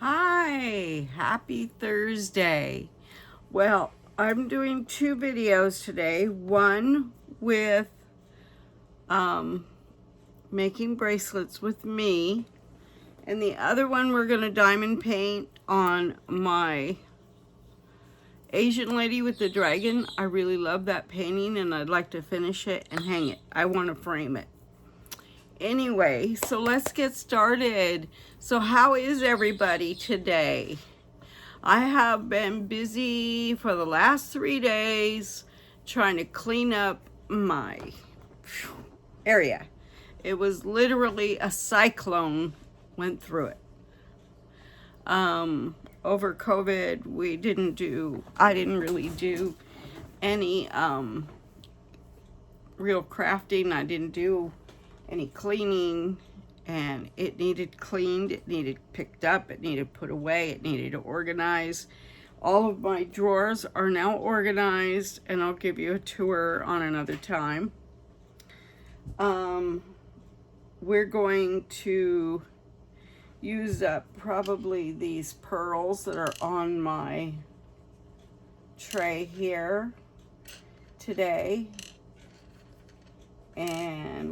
Hi, happy Thursday. Well, I'm doing two videos today. One with making bracelets with me, and the other one we're going to diamond paint on my Asian lady with the dragon. I really love that painting and I'd like to finish it and hang it. I want to frame it. Anyway, so let's get started. So how is everybody today? I have been busy for the last 3 days trying to clean up my area. It was literally a cyclone went through it. Over COVID, I didn't really do any real crafting. I didn't do any cleaning, and it needed cleaned, it needed picked up, it needed put away, it needed organized. All of my drawers are now organized, and I'll give you a tour on another time. We're going to use up probably these pearls that are on my tray here today. And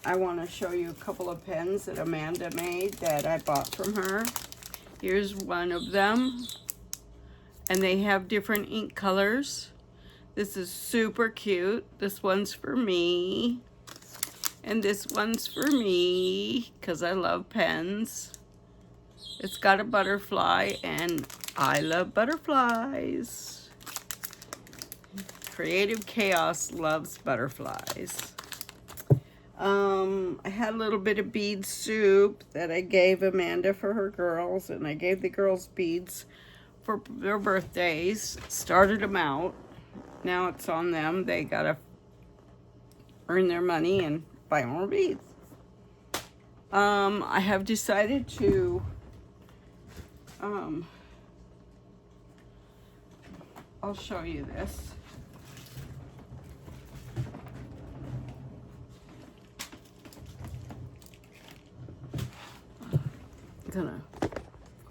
I want to show you a couple of pens that Amanda made that I bought from her. Here's one of them. And they have different ink colors. This is super cute. This one's for me. And this one's for me, because I love pens. It's got a butterfly, and I love butterflies. Creative Chaos loves butterflies. I had a little bit of bead soup that I gave Amanda for her girls, and I gave the girls beads for their birthdays. Started them out. Now it's on them. They gotta earn their money and buy more beads. I have decided to I'll show you this.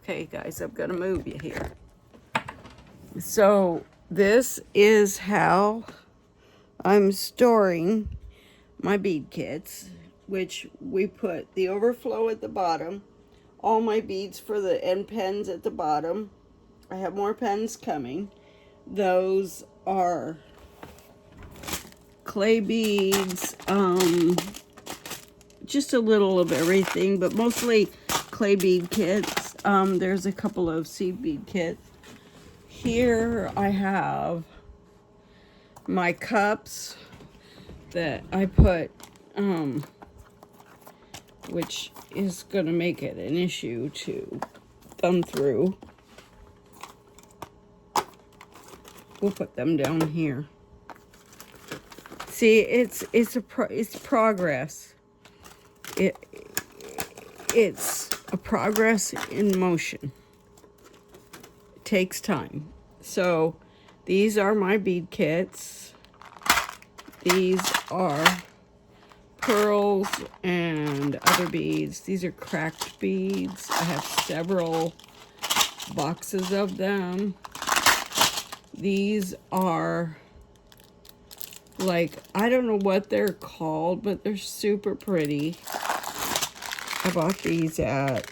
Okay guys, I'm gonna move you here. So this is how I'm storing my bead kits, which we put the overflow at the bottom, all my beads for the end pens at the bottom. I have more pens coming. Those are clay beads, just a little of everything, but mostly clay bead kits. There's a couple of seed bead kits. Here I have my cups that I put, which is going to make it an issue to thumb through. We'll put them down here. See, it's progress. It's a progress in motion. It takes time. So these are my bead kits. These are pearls and other beads. These are cracked beads. I have several boxes of them. These are like, I don't know what they're called, but they're super pretty. I bought these at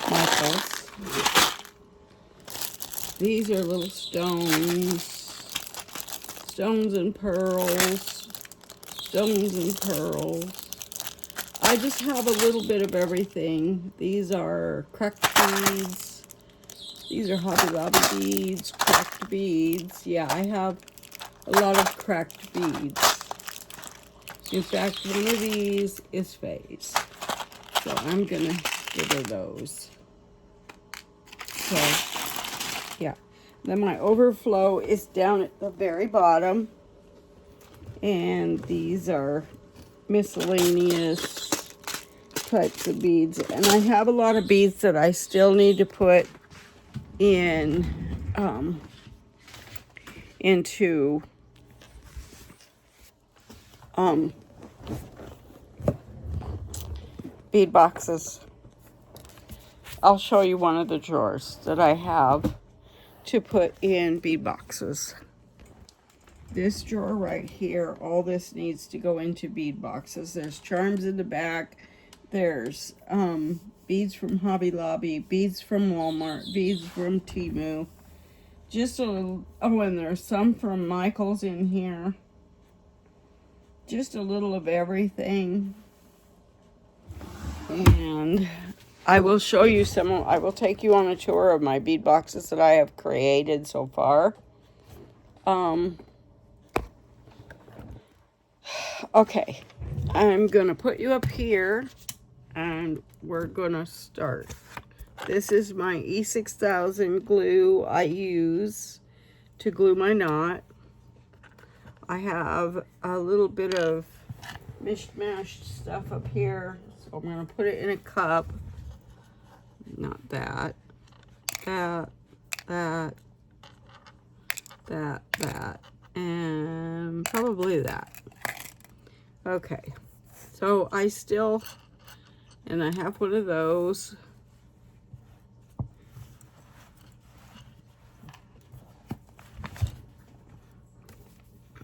Michael's. These are little stones and pearls, stones and pearls. I just have a little bit of everything. These are cracked beads. These are Hobby Lobby beads, cracked beads. Yeah, I have a lot of cracked beads. In fact, one of these is Faye's. So I'm going to give her those. So, yeah. Then my overflow is down at the very bottom. And these are miscellaneous types of beads. And I have a lot of beads that I still need to put in into bead boxes. I'll show you one of the drawers that I have to put in bead boxes. This drawer right here, all this needs to go into bead boxes. There's charms in the back. There's beads from Hobby Lobby, beads from Walmart, beads from Temu. Just a little, oh, and there's some from Michael's in here. Just a little of everything. And I will show you some, I will take you on a tour of my bead boxes that I have created so far. Okay, I'm gonna put you up here and we're gonna start. This is my E6000 glue I use to glue my knot. I have a little bit of mishmashed stuff up here, so I'm gonna put it in a cup. Not that, that, and probably that. Okay, so I still, and I have one of those.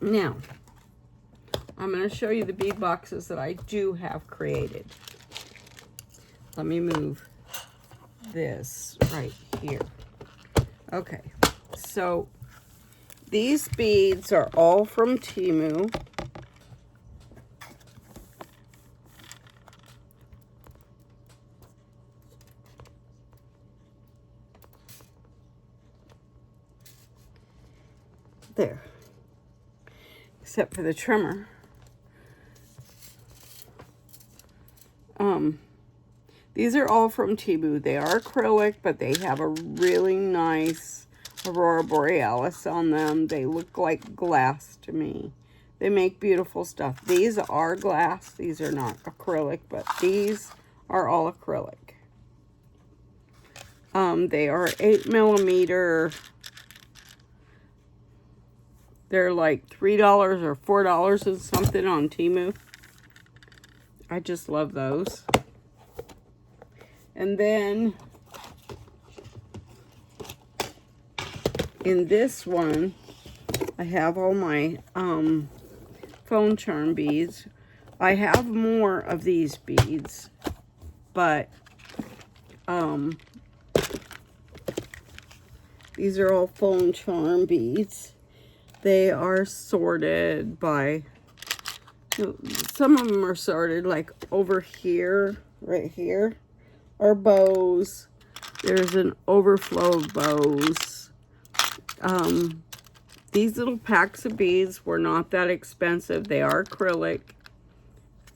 Now, I'm going to show you the bead boxes that I do have created. Let me move this right here. Okay, so these beads are all from Temu. There. Except for the trimmer. These are all from Temu. They are acrylic, but they have a really nice Aurora Borealis on them. They look like glass to me. They make beautiful stuff. These are glass. These are not acrylic, but these are all acrylic. They are 8mm. They're like $3 or $4 and something on Temu. I just love those. And then in this one, I have all my phone charm beads. I have more of these beads, but these are all phone charm beads. They are sorted by, some of them are sorted like over here, right here, are bows. There's an overflow of bows. These little packs of beads were not that expensive. They are acrylic.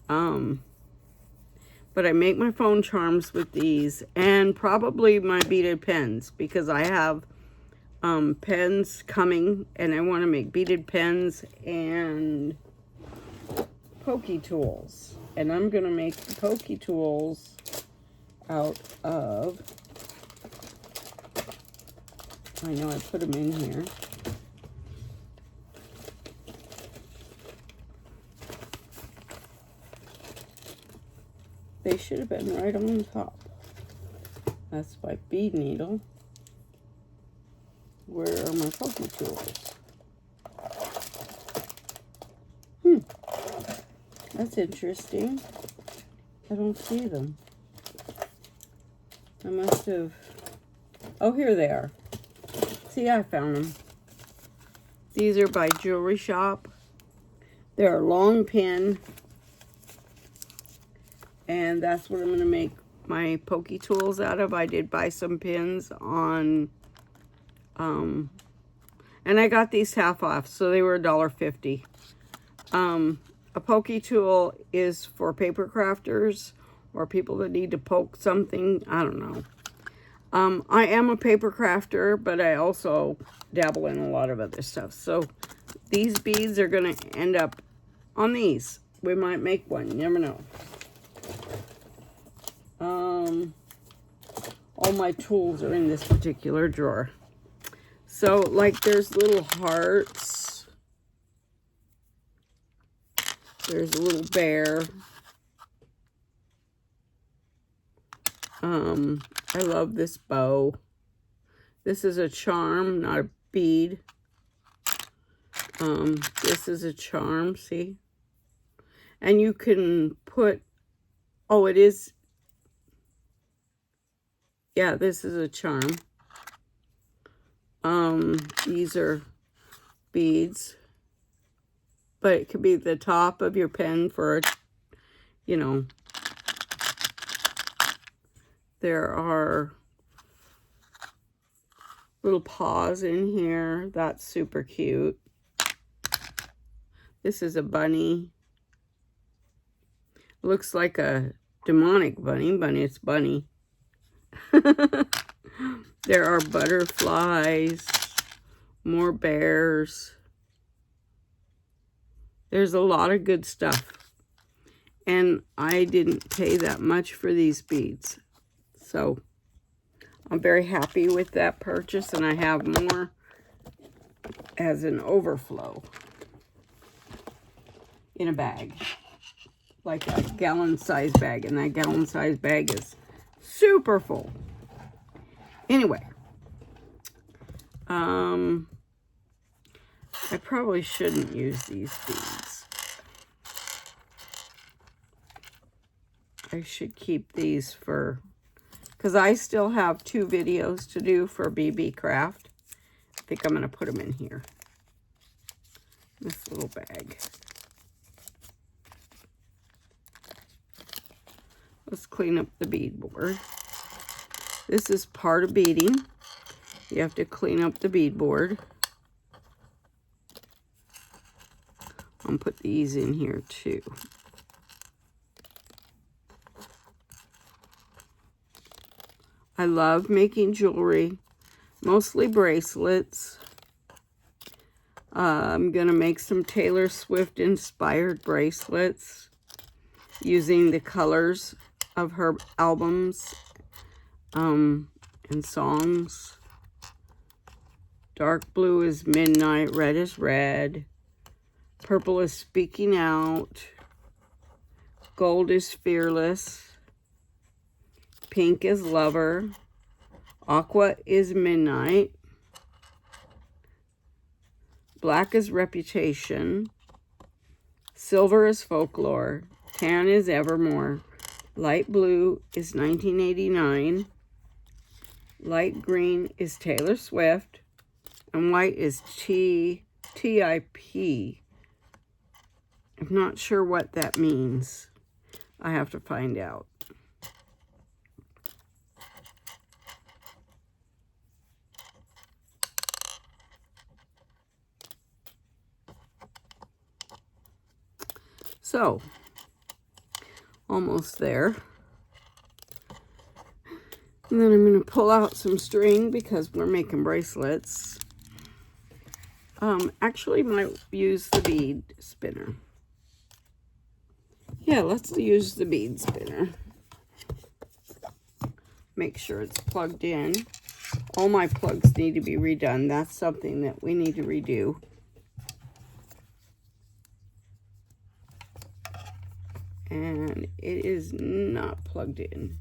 But I make my phone charms with these, and probably my beaded pens, because I have pens coming, and I want to make beaded pens and pokey tools. And I'm going to make the pokey tools out of, I know I put them in here. They should have been right on top. That's my bead needle. Where are my pokey tools? That's interesting. I don't see them. I must have... Oh, here they are. See, I found them. These are by Jewelry Shop. They're a long pin. And that's what I'm going to make my pokey tools out of. I did buy some pins on... and I got these half off, so they were $1.50. A pokey tool is for paper crafters or people that need to poke something. I don't know. I am a paper crafter, but I also dabble in a lot of other stuff. So these beads are going to end up on these. We might make one. You never know. All my tools are in this particular drawer. So, like, there's little hearts. There's a little bear. I love this bow. This is a charm, not a bead. This is a charm, see? And you can put, oh, it is, yeah, this is a charm. These are beads, but it could be the top of your pen for, you know, there are little paws in here. That's super cute. This is a bunny. Looks like a demonic bunny, but it's bunny. There are butterflies, more bears. There's a lot of good stuff. And I didn't pay that much for these beads. So I'm very happy with that purchase, and I have more as an overflow in a bag. Like a gallon-sized bag, and that gallon-sized bag is super full. Anyway, I probably shouldn't use these beads. I should keep these for, because I still have 2 videos to do for BB Craft. I think I'm going to put them in here, this little bag. Let's clean up the bead board. This is part of beading. You have to clean up the bead board. I'll put these in here too. I love making jewelry, mostly bracelets. I'm gonna make some Taylor Swift inspired bracelets using the colors of her albums and songs. Dark blue is midnight, red is red, purple is speaking out, gold is fearless, pink is lover, aqua is midnight, black is reputation, silver is folklore, tan is evermore, light blue is 1989, light green is Taylor Swift, and white is TIP. I'm not sure what that means. I have to find out. So, almost there. And then I'm going to pull out some string because we're making bracelets. Actually might use the bead spinner. Yeah, let's use the bead spinner. Make sure it's plugged in. All my plugs need to be redone. That's something that we need to redo. And it is not plugged in.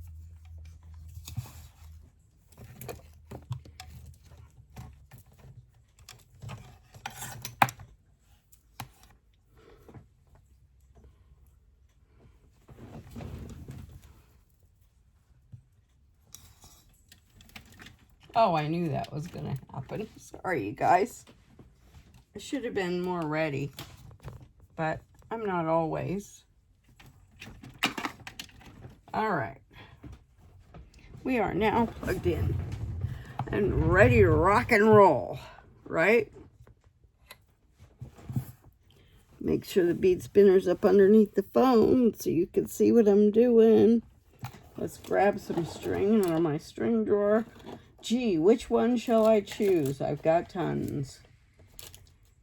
Oh, I knew that was going to happen. Sorry, you guys. I should have been more ready, but I'm not always. All right. We are now plugged in and ready to rock and roll, right? Make sure the bead spinner's up underneath the phone so you can see what I'm doing. Let's grab some string out of my string drawer. Gee, which one shall I choose? I've got tons.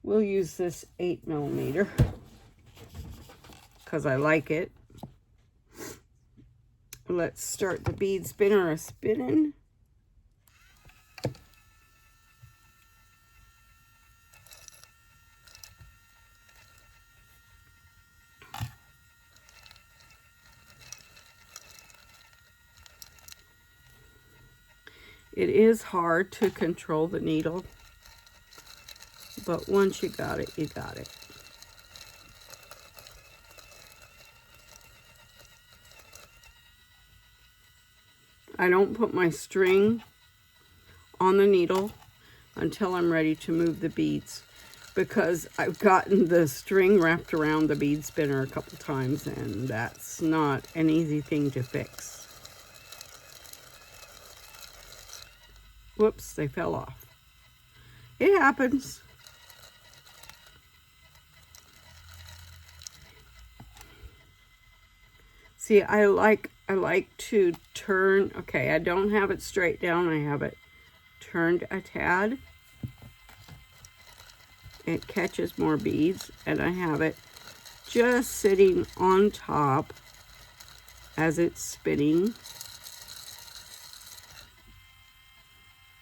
We'll use this 8mm because I like it. Let's start the bead spinner a-spinning. It is hard to control the needle, but once you got it, you got it. I don't put my string on the needle until I'm ready to move the beads, because I've gotten the string wrapped around the bead spinner a couple times, and that's not an easy thing to fix. Whoops, they fell off. It happens. See, I like to turn, okay, I don't have it straight down, I have it turned a tad. It catches more beads, and I have it just sitting on top as it's spinning.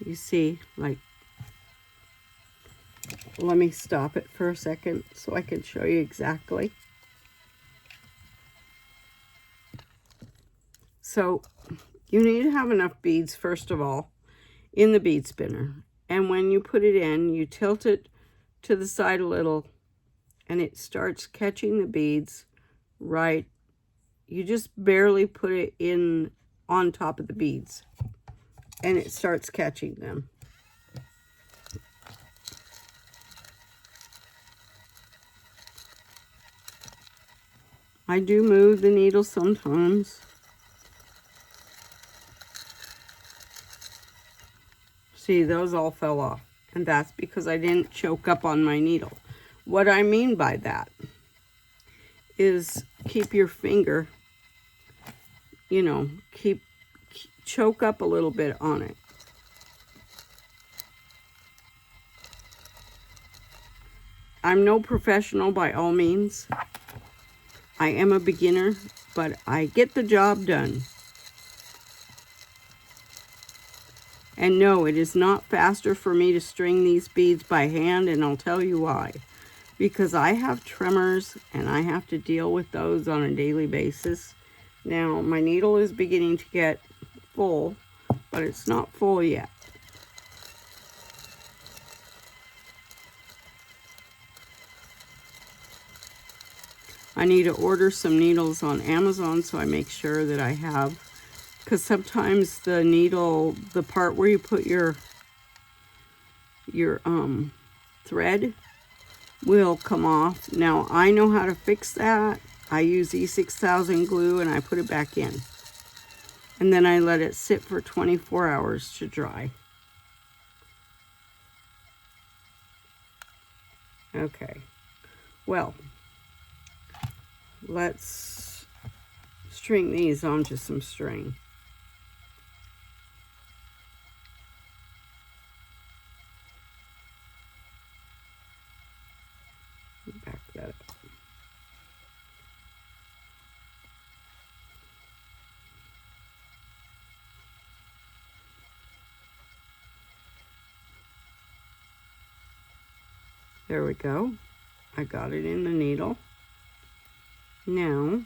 You see, like, let me stop it for a second so I can show you exactly. So you need to have enough beads, first of all, in the bead spinner. And when you put it in, you tilt it to the side a little, and it starts catching the beads right. You just barely put it in on top of the beads, and it starts catching them. I do move the needle sometimes. See, those all fell off, and that's because I didn't choke up on my needle. What I mean by that is keep your finger, you know, choke up a little bit on it. I'm no professional by all means. I am a beginner, but I get the job done. And no, it is not faster for me to string these beads by hand, and I'll tell you why. Because I have tremors, and I have to deal with those on a daily basis. Now, my needle is beginning to get full, but it's not full yet. I need to order some needles on Amazon, so I make sure that I have, because sometimes the needle, the part where you put your thread will come off. Now, I know how to fix that. I use E6000 glue, and I put it back in. And then I let it sit for 24 hours to dry. Okay, well, let's string these onto some string. Back that up. There we go. I got it in the needle. Now,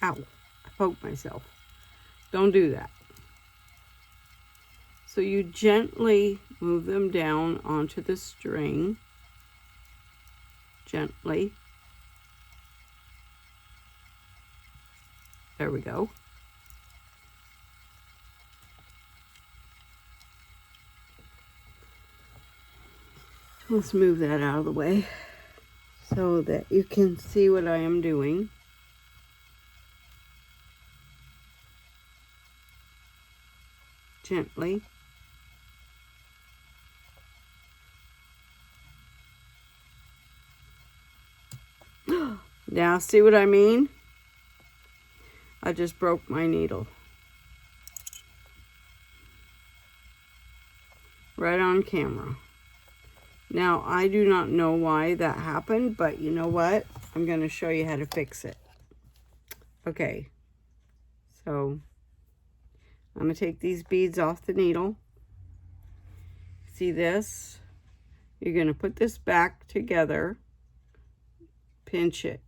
ow, I poked myself. Don't do that. So you gently move them down onto the string. Gently. There we go. Let's move that out of the way so that you can see what I am doing. Gently. Now, see what I mean? I just broke my needle. Right on camera. Now, I do not know why that happened, but you know what? I'm going to show you how to fix it. Okay. So, I'm going to take these beads off the needle. See this? You're going to put this back together. Pinch it.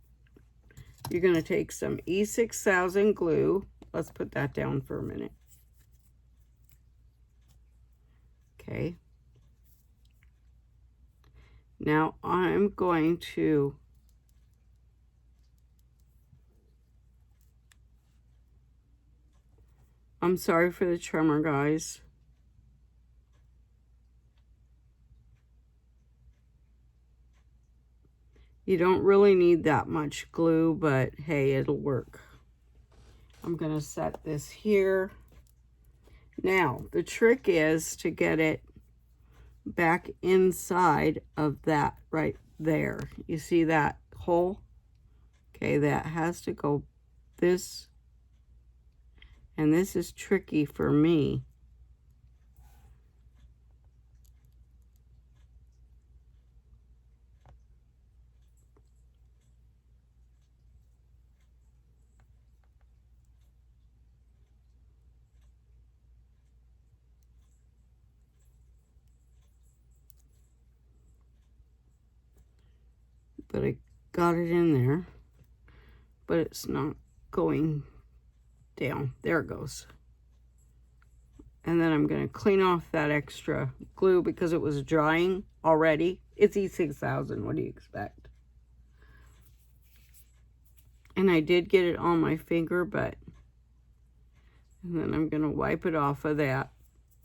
You're going to take some E6000 glue. Let's put that down for a minute. Okay. Now I'm going to I'm sorry for the tremor, guys. You don't really need that much glue, but hey, it'll work. I'm going to set this here. Now, the trick is to get it back inside of that right there. You see that hole? Okay, that has to go this, and this is tricky for me. But I got it in there, but it's not going down. There it goes. And then I'm going to clean off that extra glue because it was drying already. It's E6000. What do you expect? And I did get it on my finger, but... And then I'm going to wipe it off of that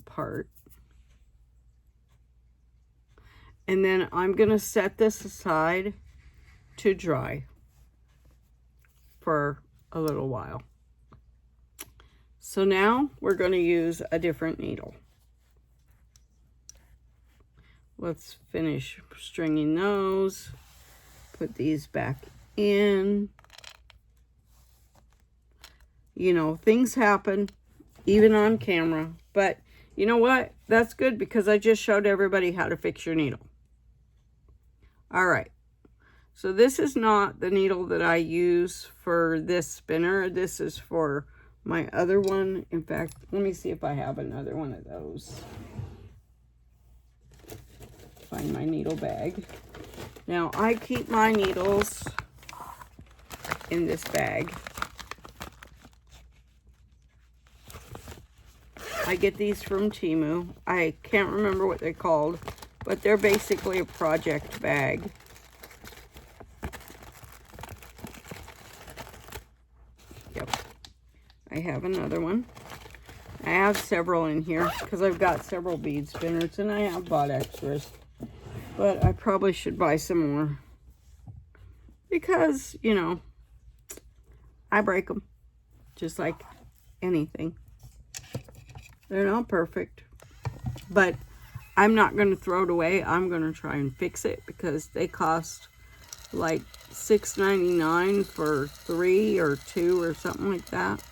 part. And then I'm going to set this aside to dry for a little while. So now we're going to use a different needle. Let's finish stringing those. Put these back in. You know, things happen, even on camera. But you know what? That's good because I just showed everybody how to fix your needle. All right. So this is not the needle that I use for this spinner. This is for my other one. In fact, let me see if I have another one of those. Find my needle bag. Now, I keep my needles in this bag. I get these from Temu. I can't remember what they're called, but they're basically a project bag. Yep. I have another one. I have several in here because I've got several bead spinners and I have bought extras. But I probably should buy some more because, you know, I break them just like anything. They're not perfect, but I'm not going to throw it away. I'm going to try and fix it because they cost like $6.99 for 3 or 2 or something like that.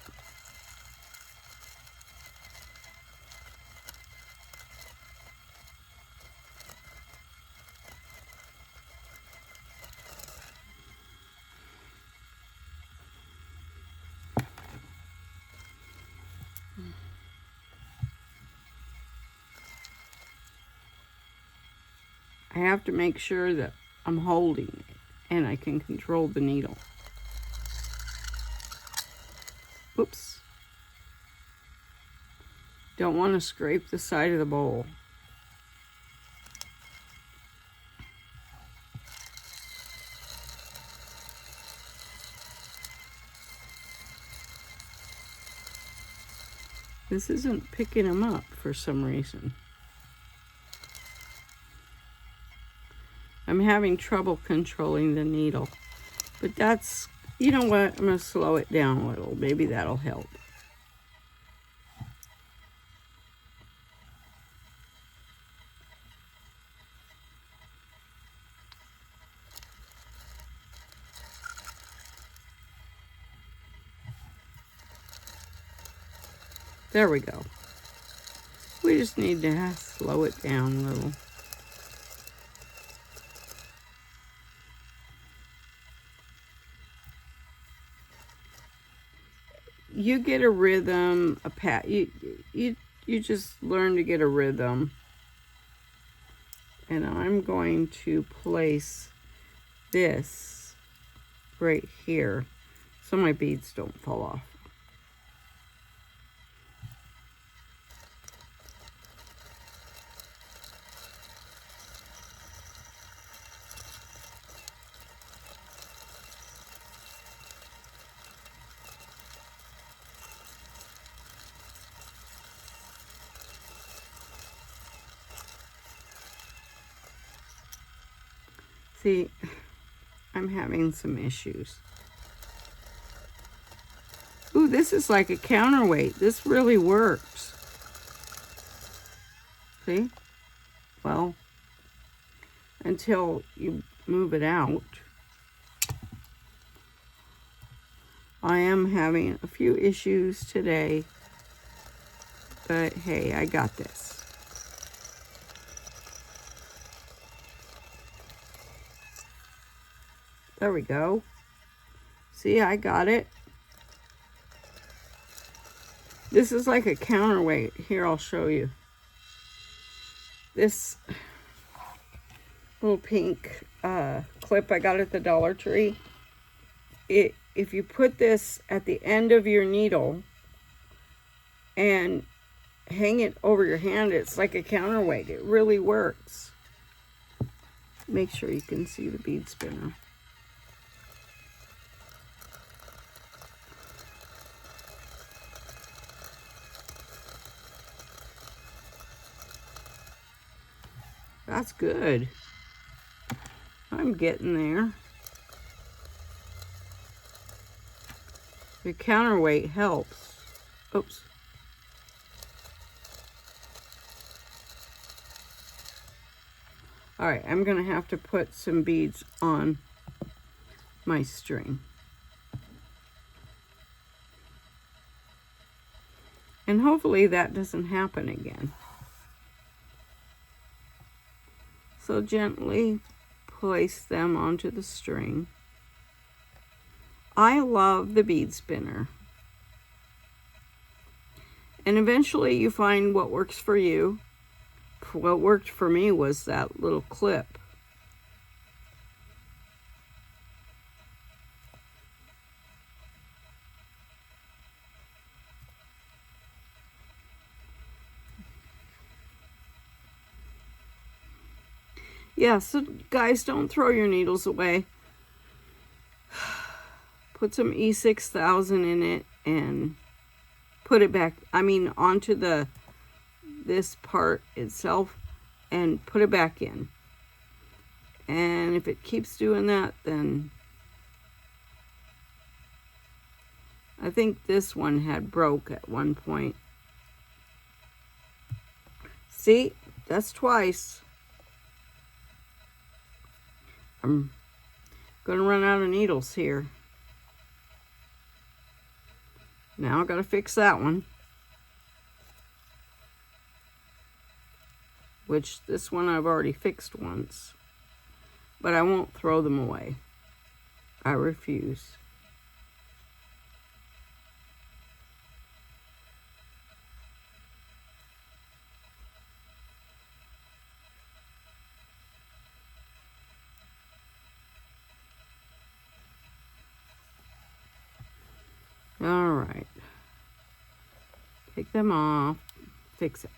I have to make sure that I'm holding it and I can control the needle. Oops. Don't want to scrape the side of the bowl. This isn't picking them up for some reason. I'm having trouble controlling the needle. But that's, you know what, I'm going to slow it down a little. Maybe that'll help. There we go. We just need to slow it down a little. You get a rhythm, you just learn to get a rhythm. And I'm going to place this right here so my beads don't fall off. See, I'm having some issues. Ooh, this is like a counterweight. This really works. See? Well, until you move it out. I am having a few issues today, but hey, I got this. There we go. See, I got it. This is like a counterweight. Here, I'll show you. This little pink clip I got at the Dollar Tree. If you put this at the end of your needle and hang it over your hand, it's like a counterweight. It really works. Make sure you can see the bead spinner. That's good. I'm getting there. The counterweight helps. Oops. All right, I'm gonna have to put some beads on my string. And hopefully that doesn't happen again. So gently place them onto the string. I love the bead spinner. And eventually you find what works for you. What worked for me was that little clip. Yeah, so guys, don't throw your needles away. Put some E6000 in it and put it back, onto this part itself and put it back in. And if it keeps doing that, then I think this one had broke at one point. See, that's twice. I'm gonna run out of needles here. Now I gotta fix that one. Which this one I've already fixed once. But I won't throw them away. I refuse. All right. Take them off. Fix it.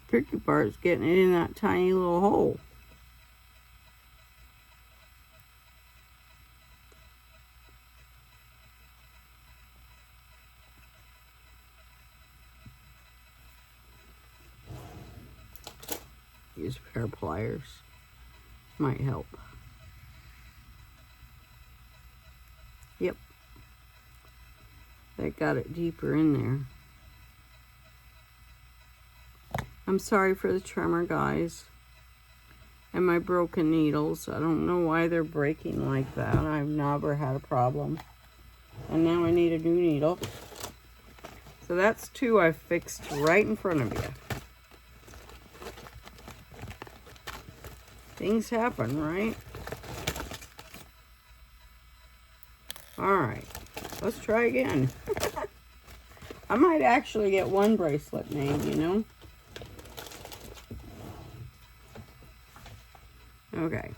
Tricky part is getting it in that tiny little hole. Use a pair of pliers. Might help. Yep. That got it deeper in there. I'm sorry for the tremor, guys. And my broken needles. I don't know why they're breaking like that. I've never had a problem. And now I need a new needle. So that's two I fixed right in front of you. Things happen, right? Alright. Let's try again. I might actually get one bracelet made, you know? Okay.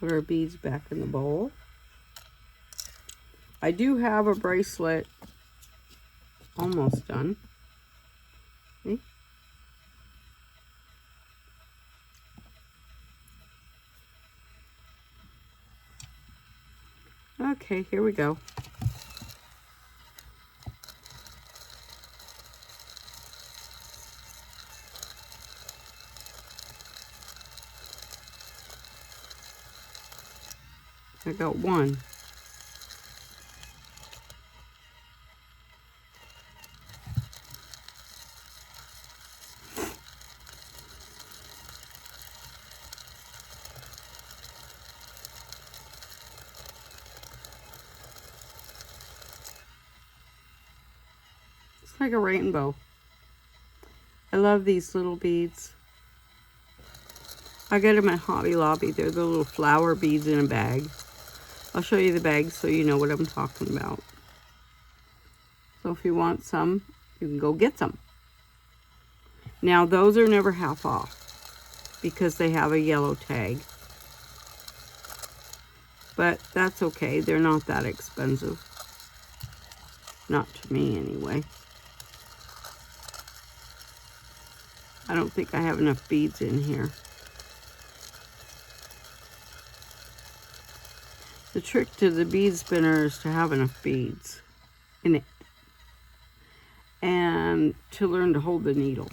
Put our beads back in the bowl. I do have a bracelet almost done. See? Okay, here we go. I got one. It's like a rainbow. I love these little beads. I get them at Hobby Lobby. They're the little flower beads in a bag. I'll show you the bag so you know what I'm talking about. So if you want some, you can go get some. Now those are never half off because they have a yellow tag. But that's okay. They're not that expensive. Not to me anyway. I don't think I have enough beads in here. The trick to the bead spinner is to have enough beads in it and to learn to hold the needle.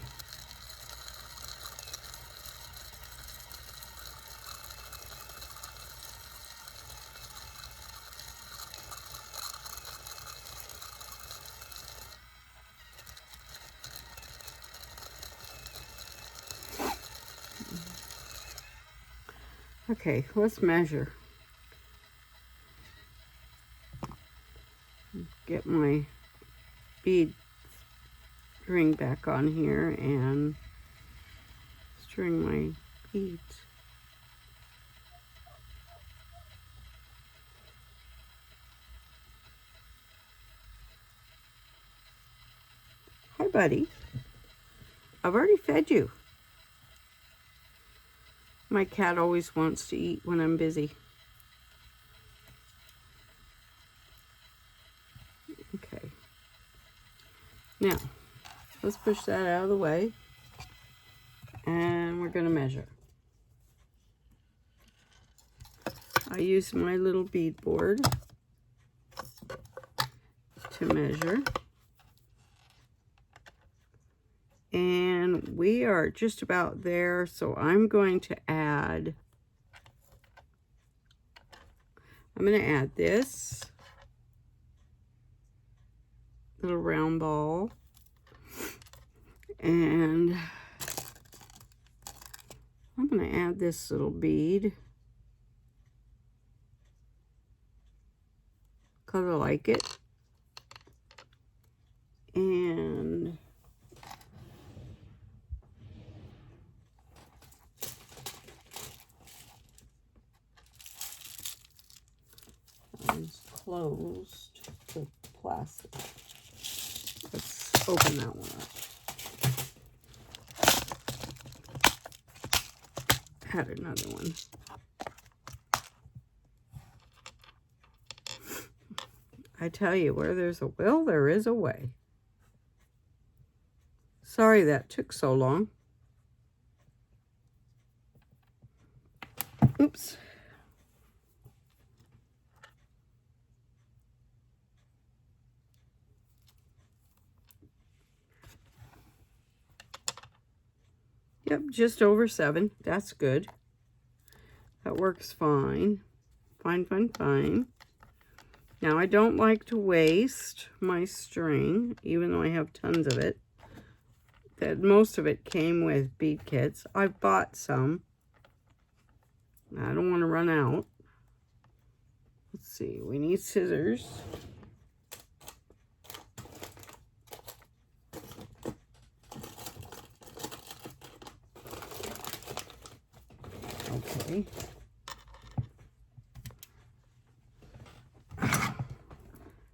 Okay, let's measure. Get my bead string back on here and string my beads. Hi, buddy. I've already fed you. My cat always wants to eat when I'm busy. Okay. Now, let's push that out of the way. And we're going to measure. I use my little bead board to measure. And we are just about there, so I'm going to add this little round ball, and I'm going to add this little bead because I like it, and it's closed with plastic. Let's open that one up. Add another one. I tell you, where there's a will, there is a way. Sorry that took so long. Oops. Yep, just over 7. That's good. That works fine. Fine, fine, fine. Now, I don't like to waste my string, even though I have tons of it. That most of it came with bead kits. I've bought some. I don't want to run out. Let's see, we need scissors. Okay.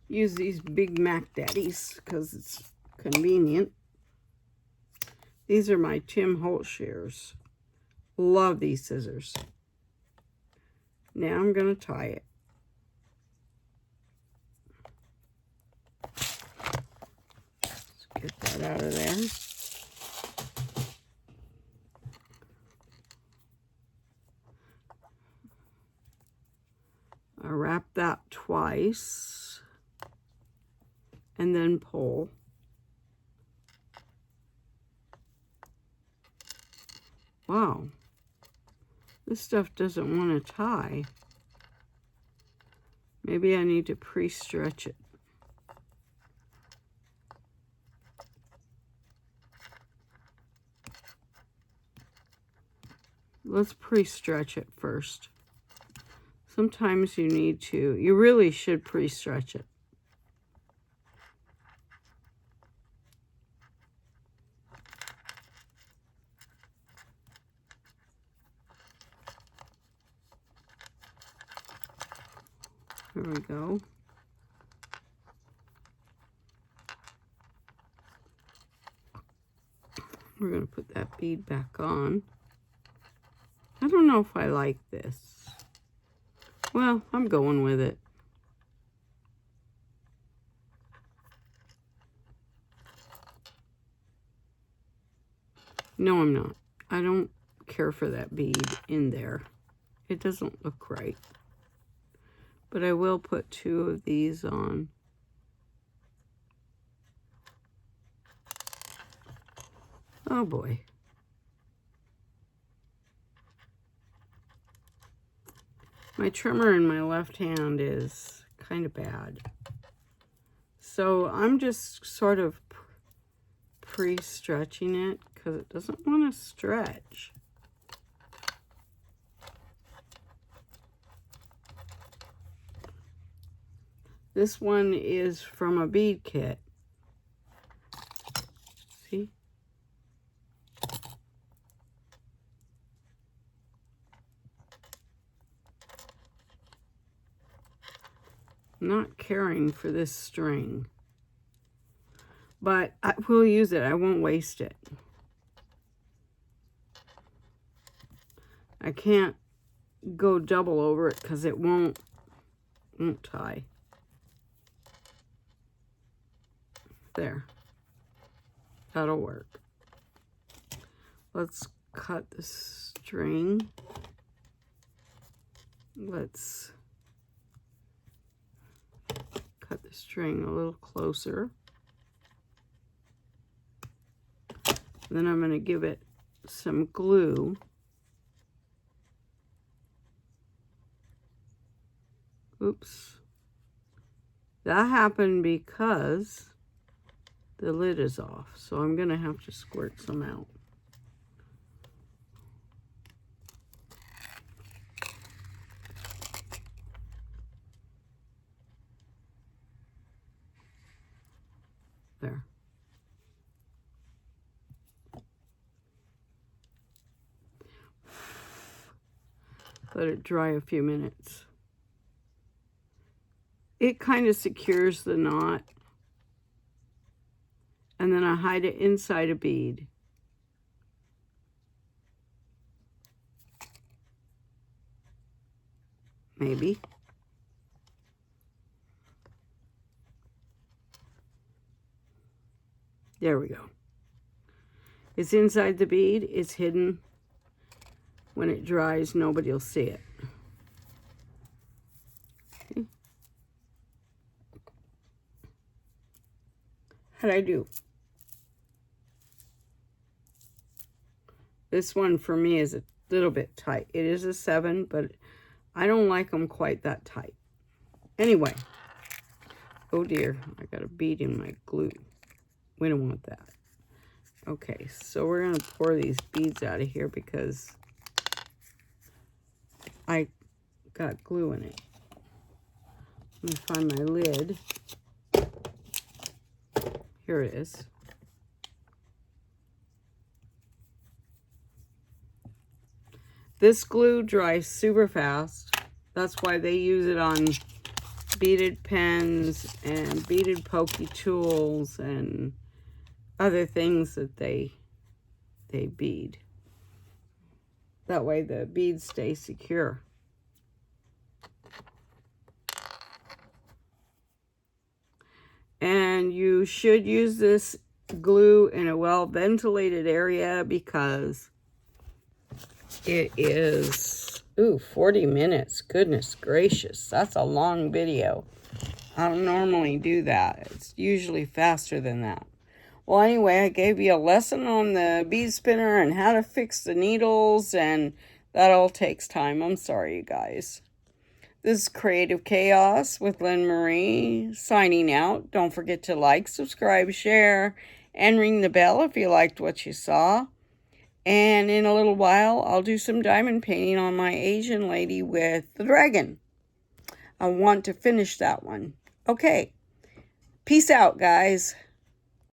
Use these Big Mac Daddies because it's convenient. These are my Tim Holtz shears. Love these scissors. Now I'm going to tie it. Let's get that out of there. I wrap that twice and then pull. Wow, this stuff doesn't want to tie. Maybe I need to pre-stretch it. Let's pre-stretch it first. Sometimes you need to, you really should pre-stretch it. There we go. We're going to put that bead back on. I don't know if I like this. Well, I'm going with it. No, I'm not. I don't care for that bead in there. It doesn't look right. But I will put 2 of these on. Oh boy. My trimmer in my left hand is kind of bad. So I'm just sort of pre-stretching it because it doesn't want to stretch. This one is from a bead kit. See? I'm not caring for this string, but I will use it. I won't waste it. I can't go double over it because it won't tie. There. That'll work. Let's cut the string. Let's cut the string a little closer. Then I'm going to give it some glue. Oops. That happened because the lid is off, so I'm going to have to squirt some out. There. Let it dry a few minutes. It kind of secures the knot. And then I hide it inside a bead. Maybe. There we go. It's inside the bead. It's hidden. When it dries, nobody will see it. Okay. How'd I do? This one for me is a little bit tight. It is a 7, but I don't like them quite that tight. Anyway. Oh dear, I got a bead in my glue. We don't want that. Okay, so we're going to pour these beads out of here because I got glue in it. Let me find my lid. Here it is. This glue dries super fast. That's why they use it on beaded pens and beaded pokey tools and other things that they bead. That way the beads stay secure. And you should use this glue in a well-ventilated area because it is, 40 minutes. Goodness gracious, that's a long video. I don't normally do that. It's usually faster than that. Well, anyway, I gave you a lesson on the bead spinner and how to fix the needles, and that all takes time. I'm sorry, you guys. This is Creative Chaos with Lynn Marie, signing out. Don't forget to like, subscribe, share, and ring the bell if you liked what you saw. And in a little while, I'll do some diamond painting on my Asian lady with the dragon. I want to finish that one. Okay. Peace out, guys.